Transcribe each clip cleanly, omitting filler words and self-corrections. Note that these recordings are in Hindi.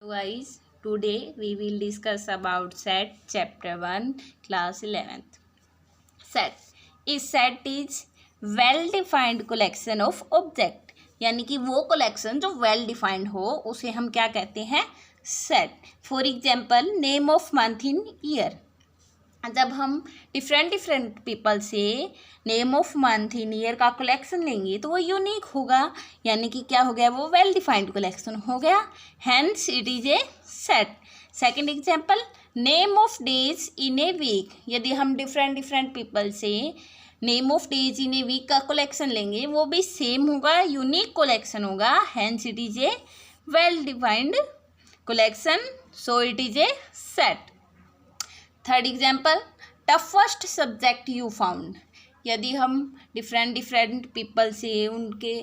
Guys, today we will discuss about set chapter 1 class 11th. Set is well defined collection of object, यानी कि वो collection जो well defined हो उसे हम क्या कहते हैं, set. For example, name of month in year. जब हम डिफरेंट पीपल से name of month in year का कलेक्शन लेंगे तो वो यूनिक होगा, यानी कि क्या हो गया, वो वेल डिफाइंड कलेक्शन हो गया, hence it is a set. Second example, name of days in a week. यदि हम डिफरेंट पीपल से name of days in a week का कलेक्शन लेंगे वो भी सेम होगा, यूनिक कलेक्शन होगा, hence it is a well defined collection, so it is a set. Third example, toughest subject you found. यदि हम डिफरेंट पीपल से उनके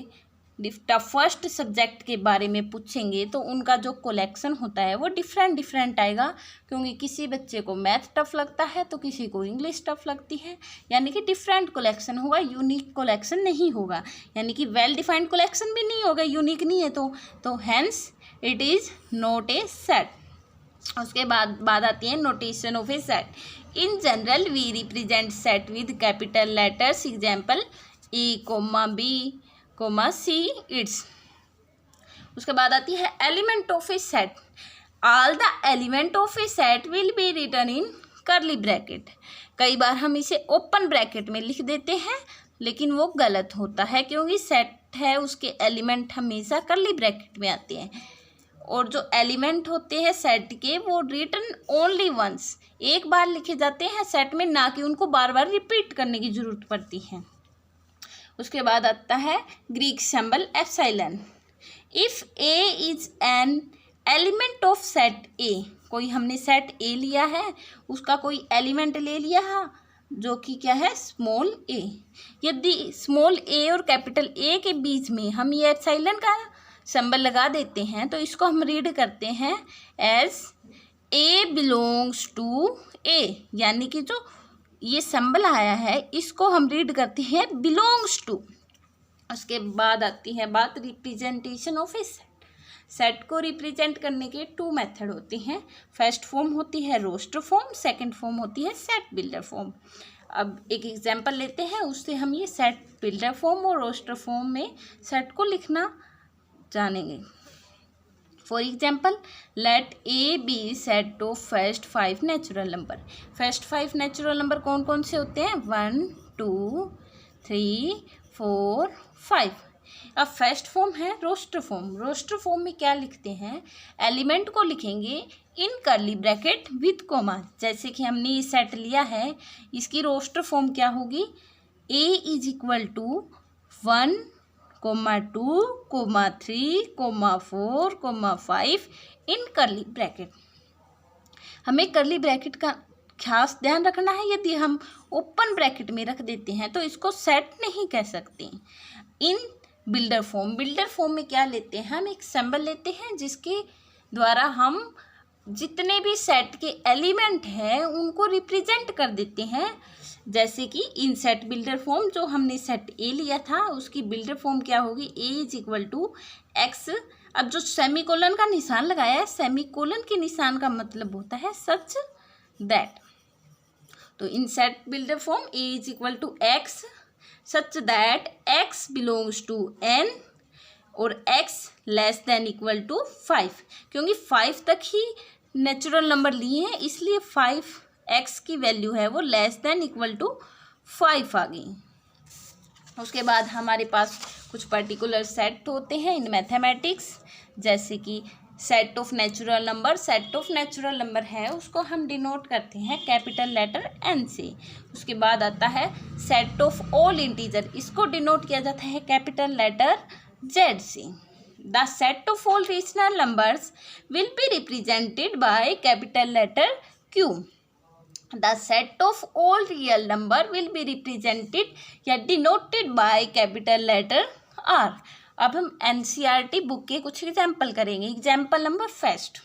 टफेस्ट सब्जेक्ट के बारे में पूछेंगे तो उनका जो कलेक्शन होता है वो डिफरेंट आएगा, क्योंकि किसी बच्चे को मैथ टफ लगता है तो किसी को इंग्लिश टफ लगती है, यानी कि डिफरेंट कलेक्शन होगा, यूनिक कलेक्शन नहीं होगा, यानी कि वेल डिफाइंड कलेक्शन भी नहीं होगा, यूनिक नहीं है तो hence it is not a set. उसके बाद आती है notation of a set. In general we represent set with capital letters, example A comma B comma C its. उसके बाद आती है element of a set. All the element of a set will be written in curly bracket. कई बार हम इसे ओपन ब्रैकेट में लिख देते हैं लेकिन वो गलत होता है, क्योंकि सेट है उसके एलिमेंट हमेशा कर्ली ब्रैकेट में आते हैं, और जो एलिमेंट होते हैं सेट के वो रिटन ओनली वंस, एक बार लिखे जाते हैं सेट में, ना कि उनको बार बार रिपीट करने की जरूरत पड़ती है. उसके बाद आता है Greek symbol epsilon. If A is an element of set ए, कोई हमने सेट ए लिया है, उसका कोई एलिमेंट ले लिया है जो कि क्या है, स्मॉल ए. यदि स्मॉल ए और कैपिटल ए के बीच में हम ये एप्सिलॉन का सिंबल लगा देते हैं तो इसको हम रीड करते हैं एज ए बिलोंग्स टू ए, यानी कि जो ये सिंबल आया है इसको हम रीड करते हैं बिलोंग्स टू. उसके बाद आती है बात representation of a set. Set को रिप्रेजेंट करने के 2 मेथड होते हैं. फर्स्ट फॉर्म होती है रोस्टर फॉर्म, सेकंड फॉर्म होती है सेट बिल्डर फॉर्म. अब एक एग्जांपल लेते हैं, उससे हम ये सेट बिल्डर फॉर्म और रोस्टर फॉर्म में सेट को लिखना जानेंगे. For example, let A be set of first 5 natural number. First 5 natural number कौन कौन से होते हैं, 1 2 3 4 5. अब फर्स्ट फॉर्म है रोस्टर फॉर्म. रोस्टर फॉर्म में क्या लिखते हैं, एलिमेंट को लिखेंगे इन कर्ली ब्रैकेट विद कोमा. जैसे कि हमने ये सेट लिया है, इसकी रोस्टर फॉर्म क्या होगी, ए इज इक्वल टू 1 2 3 4 5 इन कर्ली ब्रैकेट. हमें कर्ली ब्रैकेट का खास ध्यान रखना है. यदि हम ओपन ब्रैकेट में रख देते हैं तो इसको सेट नहीं कह सकते. इन बिल्डर फॉर्म में क्या लेते हैं, हम एक सिंबल लेते हैं जिसके द्वारा हम जितने भी सेट के एलिमेंट हैं उनको रिप्रेजेंट कर देते हैं. जैसे कि इन सेट बिल्डर फॉर्म जो हमने सेट ए लिया था उसकी बिल्डर फॉर्म क्या होगी, A is equal to x. अब जो सेमीकोलन का निशान लगाया है, सेमीकोलन के निशान का मतलब होता है सच दैट. तो in set builder form A is equal to x such that x belongs to N और x less than equal to 5. क्योंकि 5 तक ही नेचुरल नंबर लिए हैं इसलिए 5 एक्स की वैल्यू है वो लेस देन इक्वल टू 5 आ गई. उसके बाद हमारे पास कुछ पर्टिकुलर सेट होते हैं इन मैथमेटिक्स, जैसे कि set of natural number. Set of natural number है उसको हम डिनोट करते हैं कैपिटल लेटर एन से. उसके बाद आता है सेट ऑफ ऑल इंटीजर, इसको डिनोट किया जाता है कैपिटल लेटर जेड से. The set of all rational numbers will be represented by capital letter Q. The set of all real number will be represented या denoted by capital letter R. अब हम NCERT बुक के कुछ एग्जाम्पल करेंगे. Example number first,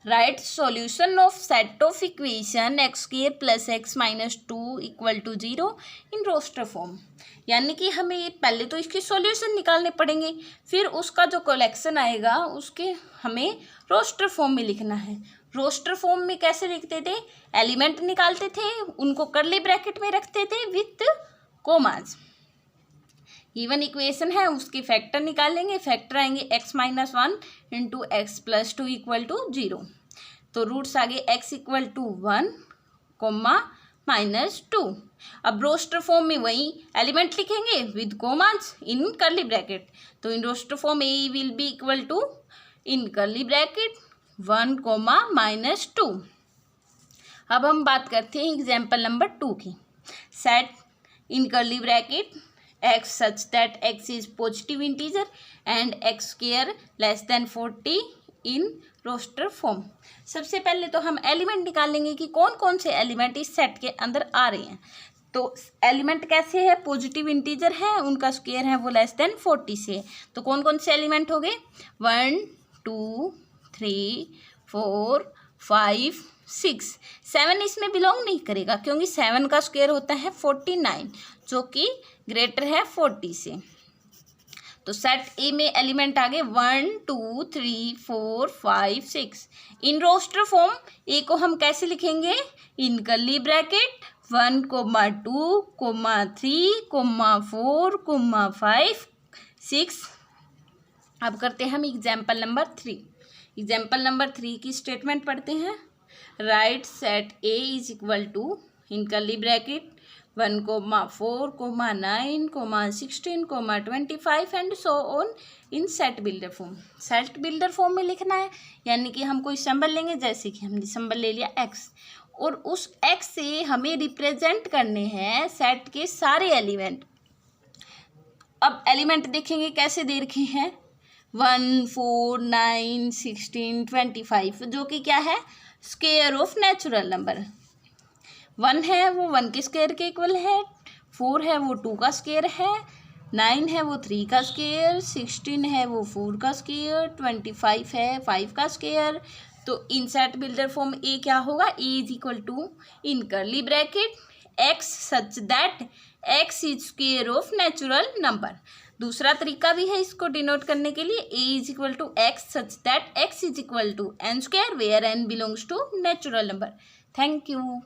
write solution of set of equation X square plus X minus 2 equal to 0 in roster form. यानी कि हमें पहले तो इसके सॉल्यूशन निकालने पड़ेंगे, फिर उसका जो कलेक्शन आएगा उसके हमें रोस्टर फॉर्म में लिखना है। रोस्टर फॉर्म में कैसे लिखते थे, एलिमेंट निकालते थे, उनको कर्ली ब्रैकेट में रखते थे विथ कोमाज। गिवन इक्वेशन है, उसके फैक्टर निकालेंगे, फैक्टर आएंगे x-1 into x+2 equal to 0। तो रूट्स आगे x इक्वल टू 1, -2। अब रोस्टर फॉर्म में वही एलिमेंट लिखेंगे with commas in curly bracket. तो in roster form A will be equal to in curly bracket 1, -2। अब हम बात करते हैं एग्जाम्पल नंबर 2 की। Set in curly bracket x such that x is positive integer and x square less than 40 in roster form. सबसे पहले तो हम एलिमेंट निकालेंगे कि कौन कौन से एलिमेंट इस सेट के अंदर आ रहे हैं। तो एलिमेंट कैसे है, पॉजिटिव इंटीजर है, उनका स्क्वायर है वो लेस देन 40 से। तो कौन कौन से एलिमेंट हो गए, 1, 2, 3, 4, 5, 6। 7 इसमें बिलोंग नहीं करेगा क्योंकि 7 का स्क्वायर होता है 49 जो कि ग्रेटर है 40 से। तो सेट ए में एलिमेंट आ गए 1, 2, 3, 4, 5, 6। इन रोस्टर फॉर्म ए को हम कैसे लिखेंगे, इन कर्ली ब्रैकेट 1, 2, 3, 4, 5, 6। अब करते हैं हम एग्जाम्पल नंबर 3। एग्जाम्पल नंबर 3 की स्टेटमेंट पढ़ते हैं। Write set A is equal to in curly bracket 1, 4, 9, 16, 25 and so on in set builder form. Set builder form में लिखना है, यानी कि हम कोई सिंबल लेंगे, जैसे कि हमने सिंबल ले लिया x, और उस x से हमें रिप्रेजेंट करने हैं सेट के सारे एलिमेंट। अब एलिमेंट देखेंगे कैसे दे रखे हैं, 1, 4, 9, 16, 25, जो कि क्या है, स्क्वायर ऑफ नेचुरल नंबर। 1 है वो 1 के स्क्वायर के इक्वल है, 4 है वो 2 का स्क्वायर है, 9 है वो 3 का स्क्वायर, 16 है वो 4 का स्क्वायर, 25 है 5 का स्क्वायर। तो in set builder form A क्या होगा, A is equal to in curly bracket x such that x is square of natural number. दूसरा तरीका भी है इसको डिनोट करने के लिए, a is equal to x such that x is equal to n square where n belongs to natural number. Thank you.